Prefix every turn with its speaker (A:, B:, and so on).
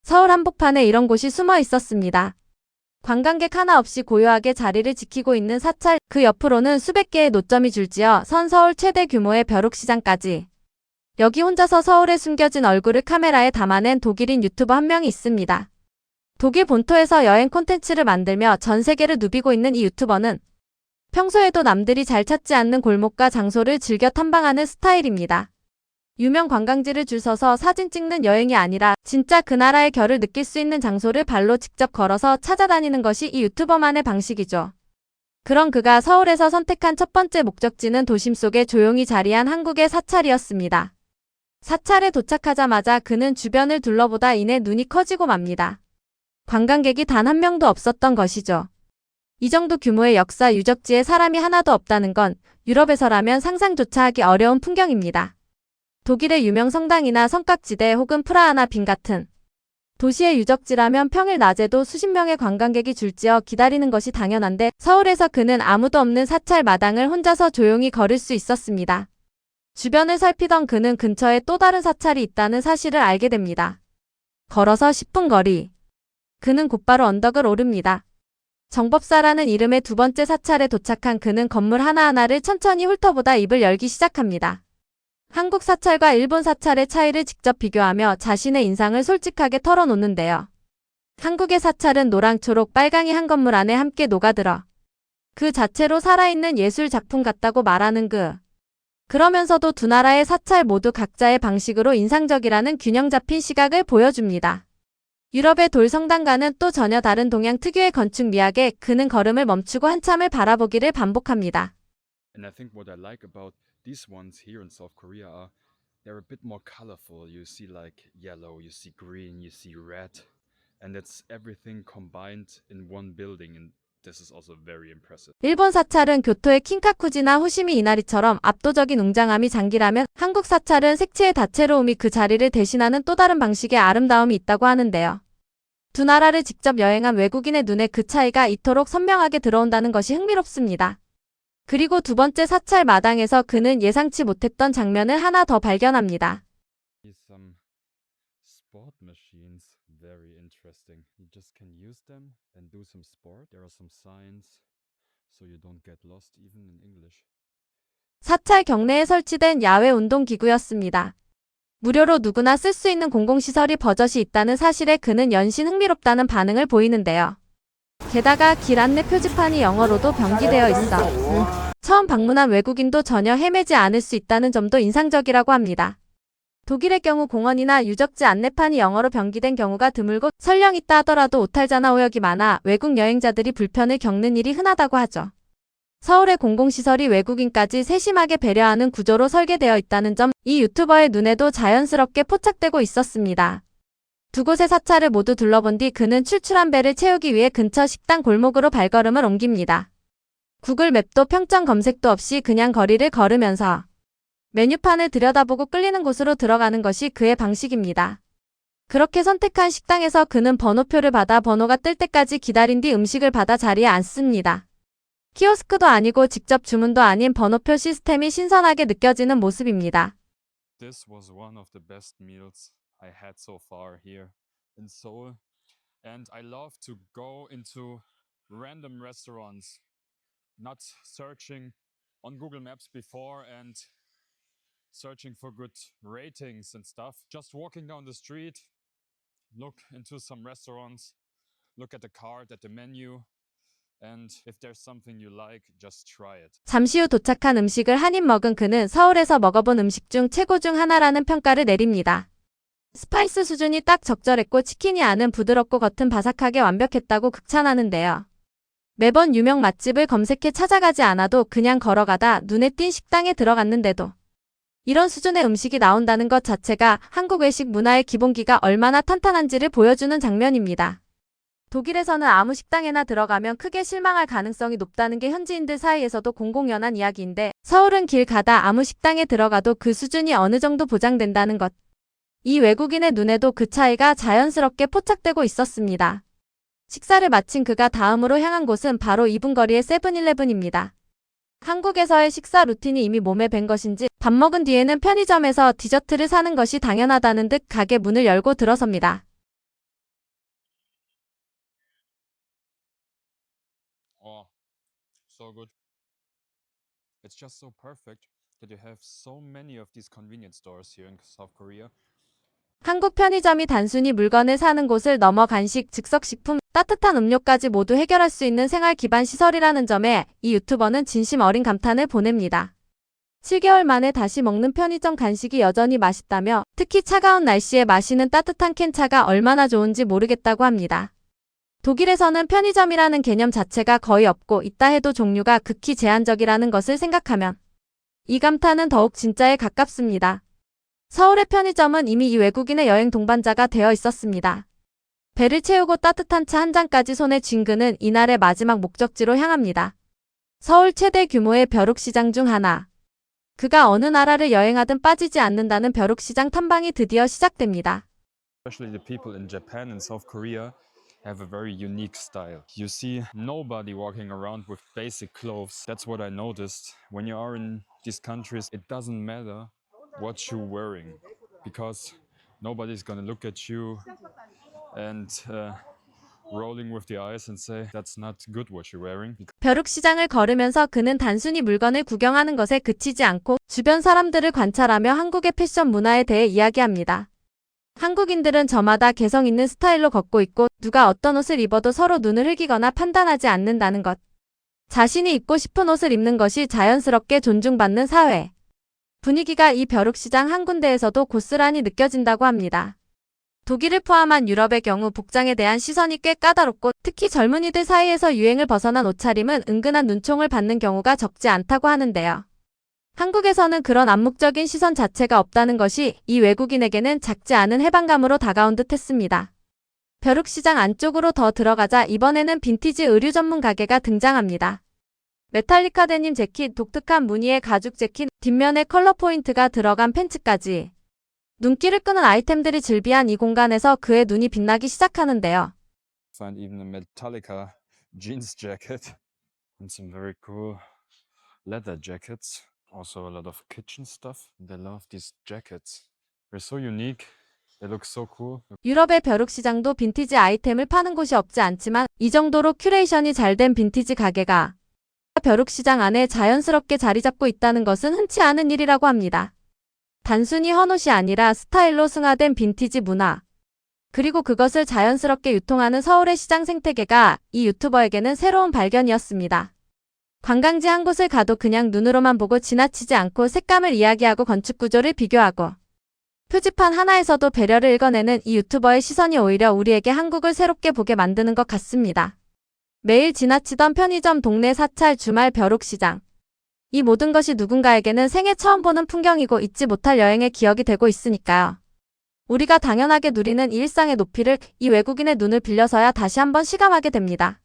A: 서울 한복판에 이런 곳이 숨어 있었습니다. 관광객 하나 없이 고요하게 자리를 지키고 있는 사찰, 그 옆으로는 수백 개의 노점이 줄지어 선 서울 최대 규모의 벼룩시장까지. 여기 혼자서 서울에 숨겨진 얼굴을 카메라에 담아낸 독일인 유튜버 한 명이 있습니다. 독일 본토에서 여행 콘텐츠를 만들며 전 세계를 누비고 있는 이 유튜버는 평소에도 남들이 잘 찾지 않는 골목과 장소를 즐겨 탐방하는 스타일입니다. 유명 관광지를 줄 서서 사진 찍는 여행이 아니라 진짜 그 나라의 결을 느낄 수 있는 장소를 발로 직접 걸어서 찾아다니는 것이 이 유튜버만의 방식이죠. 그런 그가 서울에서 선택한 첫 번째 목적지는 도심 속에 조용히 자리한 한국의 사찰이었습니다. 사찰에 도착하자마자 그는 주변을 둘러보다 이내 눈이 커지고 맙니다. 관광객이 단 한 명도 없었던 것이죠. 이 정도 규모의 역사 유적지에 사람이 하나도 없다는 건 유럽에서라면 상상조차 하기 어려운 풍경입니다. 독일의 유명 성당이나 성곽지대 혹은 프라하나 빈 같은 도시의 유적지라면 평일 낮에도 수십 명의 관광객이 줄지어 기다리는 것이 당연한데 서울에서 그는 아무도 없는 사찰 마당을 혼자서 조용히 걸을 수 있었습니다. 주변을 살피던 그는 근처에 또 다른 사찰이 있다는 사실을 알게 됩니다. 걸어서 10분 거리. 그는 곧바로 언덕을 오릅니다. 정법사라는 이름의 두 번째 사찰에 도착한 그는 건물 하나하나를 천천히 훑어보다 입을 열기 시작합니다. 한국 사찰과 일본 사찰의 차이를 직접 비교하며 자신의 인상을 솔직하게 털어놓는데요. 한국의 사찰은 노랑, 초록, 빨강이 한 건물 안에 함께 녹아들어 그 자체로 살아있는 예술 작품 같다고 말하는 그러면서도 두 나라의 사찰 모두 각자의 방식으로 인상적이라는 균형 잡힌 시각을 보여줍니다. 유럽의 돌성당과는 또 전혀 다른 동양 특유의 건축 미학에 그는 걸음을 멈추고 한참을 바라보기를 반복합니다.
B: And I think what I like about these ones here in South Korea are they're a bit more colorful. You see like yellow, you see green, you see red, and it's everything combined in one building, and this is also very impressive.
A: 일본 사찰은 교토의 킨카쿠지나 호시미 이나리처럼 압도적인 웅장함이 장기라면 한국 사찰은 색채의 다채로움이 그 자리를 대신하는 또 다른 방식의 아름다움이 있다고 하는데요. 두 나라를 직접 여행한 외국인의 눈에 그 차이가 이토록 선명하게 들어온다는 것이 흥미롭습니다. 그리고 두 번째 사찰 마당에서 그는 예상치 못했던 장면을 하나 더 발견합니다.
B: Some sport machines, very interesting. You just can use them and do some sport. There are some signs so you don't get lost even in English.
A: 사찰 경내에 설치된 야외 운동기구였습니다. 무료로 누구나 쓸 수 있는 공공시설이 버젓이 있다는 사실에 그는 연신 흥미롭다는 반응을 보이는데요. 게다가 길 안내 표지판이 영어로도 병기되어 있어 처음 방문한 외국인도 전혀 헤매지 않을 수 있다는 점도 인상적이라고 합니다. 독일의 경우 공원이나 유적지 안내판이 영어로 병기된 경우가 드물고 설령 있다 하더라도 오탈자나 오역이 많아 외국 여행자들이 불편을 겪는 일이 흔하다고 하죠. 서울의 공공시설이 외국인까지 세심하게 배려하는 구조로 설계되어 있다는 점, 이 유튜버의 눈에도 자연스럽게 포착되고 있었습니다. 두 곳의 사찰을 모두 둘러본 뒤 그는 출출한 배를 채우기 위해 근처 식당 골목으로 발걸음을 옮깁니다. 구글 맵도 평점 검색도 없이 그냥 거리를 걸으면서 메뉴판을 들여다보고 끌리는 곳으로 들어가는 것이 그의 방식입니다. 그렇게 선택한 식당에서 그는 번호표를 받아 번호가 뜰 때까지 기다린 뒤 음식을 받아 자리에 앉습니다. 키오스크도 아니고 직접 주문도 아닌 번호표 시스템이 신선하게 느껴지는 모습입니다.
B: This was one of the best meals I had so far here in Seoul, and I love to go into random restaurants, not searching on Google Maps before and searching for good ratings and stuff. Just walking down the street, look into some restaurants, look at the card, at the menu, and if there's something you like, just try it.
A: 잠시 후 도착한 음식을 한 입 먹은 그는 서울에서 먹어본 음식 중 최고 중 하나라는 평가를 내립니다. 스파이스 수준이 딱 적절했고 치킨이 안은 부드럽고 겉은 바삭하게 완벽했다고 극찬하는데요. 매번 유명 맛집을 검색해 찾아가지 않아도 그냥 걸어가다 눈에 띈 식당에 들어갔는데도 이런 수준의 음식이 나온다는 것 자체가 한국 외식 문화의 기본기가 얼마나 탄탄한지를 보여주는 장면입니다. 독일에서는 아무 식당에나 들어가면 크게 실망할 가능성이 높다는 게 현지인들 사이에서도 공공연한 이야기인데 서울은 길 가다 아무 식당에 들어가도 그 수준이 어느 정도 보장된다는 것. 이 외국인의 눈에도 그 차이가 자연스럽게 포착되고 있었습니다. 식사를 마친 그가 다음으로 향한 곳은 바로 2분 거리의 세븐일레븐입니다. 한국에서의 식사 루틴이 이미 몸에 밴 것인지 밥 먹은 뒤에는 편의점에서 디저트를 사는 것이 당연하다는 듯 가게 문을 열고 들어섭니다.
B: so good. It's just so perfect that you have so many of these convenience stores here in South Korea.
A: 한국 편의점이 단순히 물건을 사는 곳을 넘어 간식, 즉석식품, 따뜻한 음료까지 모두 해결할 수 있는 생활 기반 시설이라는 점에 이 유튜버는 진심 어린 감탄을 보냅니다. 7개월 만에 다시 먹는 편의점 간식이 여전히 맛있다며 특히 차가운 날씨에 마시는 따뜻한 캔차가 얼마나 좋은지 모르겠다고 합니다. 독일에서는 편의점이라는 개념 자체가 거의 없고 있다 해도 종류가 극히 제한적이라는 것을 생각하면 이 감탄은 더욱 진짜에 가깝습니다. 서울의 편의점은 이미 이 외국인의 여행 동반자가 되어 있었습니다. 배를 채우고 따뜻한 차 한 잔까지 손에 쥔 그는 이날의 마지막 목적지로 향합니다. 서울 최대 규모의 벼룩시장 중 하나. 그가 어느 나라를 여행하든 빠지지 않는다는 벼룩시장 탐방이 드디어 시작됩니다.
B: Especially the people in Japan and South Korea have a very unique style. You see nobody walking around with basic clothes. That's what I noticed. When you are in these countries, it doesn't matter what you're wearing because nobody's gonna look at you and rolling with the eyes and say that's not good what you're wearing.
A: 벼룩시장을 걸으면서 그는 단순히 물건을 구경하는 것에 그치지 않고 주변 사람들을 관찰하며 한국의 패션 문화에 대해 이야기합니다. 한국인들은 저마다 개성 있는 스타일로 걷고 있고 누가 어떤 옷을 입어도 서로 눈을 흘기거나 판단하지 않는다는 것. 자신이 입고 싶은 옷을 입는 것이 자연스럽게 존중받는 사회. 분위기가 이 벼룩시장 한 군데에서도 고스란히 느껴진다고 합니다. 독일을 포함한 유럽의 경우 복장에 대한 시선이 꽤 까다롭고 특히 젊은이들 사이에서 유행을 벗어난 옷차림은 은근한 눈총을 받는 경우가 적지 않다고 하는데요. 한국에서는 그런 암묵적인 시선 자체가 없다는 것이 이 외국인에게는 작지 않은 해방감으로 다가온 듯 했습니다. 벼룩시장 안쪽으로 더 들어가자 이번에는 빈티지 의류 전문 가게가 등장합니다. 메탈리카 데님 재킷, 독특한 무늬의 가죽 재킷, 뒷면에 컬러 포인트가 들어간 팬츠까지 눈길을 끄는 아이템들이 즐비한 이 공간에서 그의 눈이 빛나기 시작하는데요.
B: Find even a Metallica jeans jacket and some very cool leather jackets. Also a lot of kitchen stuff. They love these jackets. They're so unique. They look so cool.
A: 유럽의 벼룩시장도 빈티지 아이템을 파는 곳이 없지 않지만 이 정도로 큐레이션이 잘 된 빈티지 가게가 벼룩시장 안에 자연스럽게 자리 잡고 있다는 것은 흔치 않은 일이라고 합니다. 단순히 헌옷이 아니라 스타일로 승화된 빈티지 문화. 그리고 그것을 자연스럽게 유통하는 서울의 시장 생태계가 이 유튜버에게는 새로운 발견이었습니다. 관광지 한 곳을 가도 그냥 눈으로만 보고 지나치지 않고 색감을 이야기하고 건축 구조를 비교하고 표지판 하나에서도 배려를 읽어내는 이 유튜버의 시선이 오히려 우리에게 한국을 새롭게 보게 만드는 것 같습니다. 매일 지나치던 편의점, 동네 사찰, 주말 벼룩시장. 이 모든 것이 누군가에게는 생애 처음 보는 풍경이고 잊지 못할 여행의 기억이 되고 있으니까요. 우리가 당연하게 누리는 이 일상의 높이를 이 외국인의 눈을 빌려서야 다시 한번 실감하게 됩니다.